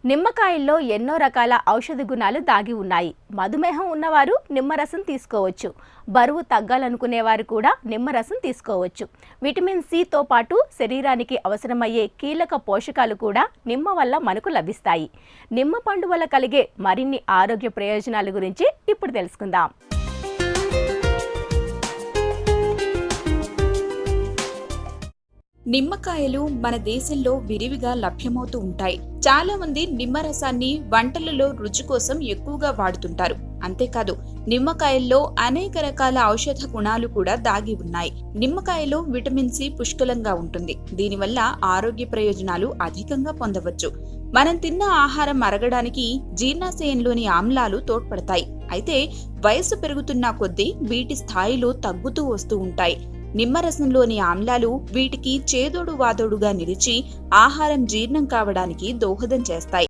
నిమ్మకాయల్లో ఎన్నో రకాల ఔషధ గుణాలు దాగి ఉన్నాయి. మధుమేహం ఉన్నవారు నిమ్మరసం తీసుకోవచ్చు. బరువు తగ్గాలనుకునేవారు కూడా నిమ్మరసం తీసుకోవచ్చు. విటమిన్ సితో పాటు శరీరానికి అవసరమయ్యే కీలక పోషకాలు కూడా నిమ్మ వల్ల మనకు లభిస్తాయి. నిమ్మ పండు వల్ల కలిగే మరిన్ని ఆరోగ్య ప్రయోజనాల గురించి ఇప్పుడు తెలుసుకుందాం. నిమ్మకాయలు మన దేశంలో విరివిగా లభ్యమవుతూ ఉంటాయి. చాలా మంది నిమ్మరసాన్ని వంటలలో రుచి కోసం ఎక్కువగా వాడుతుంటారు. అంతేకాదు, నిమ్మకాయల్లో అనేక రకాల ఔషధ గుణాలు కూడా దాగి ఉన్నాయి. నిమ్మకాయలో విటమిన్ సి పుష్కలంగా ఉంటుంది. దీనివల్ల ఆరోగ్య ప్రయోజనాలు అధికంగా పొందవచ్చు. మనం తిన్న ఆహారం అరగడానికి జీర్ణాశయంలోని ఆమ్లాలు తోడ్పడతాయి. అయితే వయసు పెరుగుతున్న కొద్దీ వీటి స్థాయిలు తగ్గుతూ వస్తూ ఉంటాయి. నిమ్మరసంలోని ఆమ్లాలు వీటికి చేదోడు వాదోడుగా నిలిచి ఆహారం జీర్ణం కావడానికి దోహదం చేస్తాయి.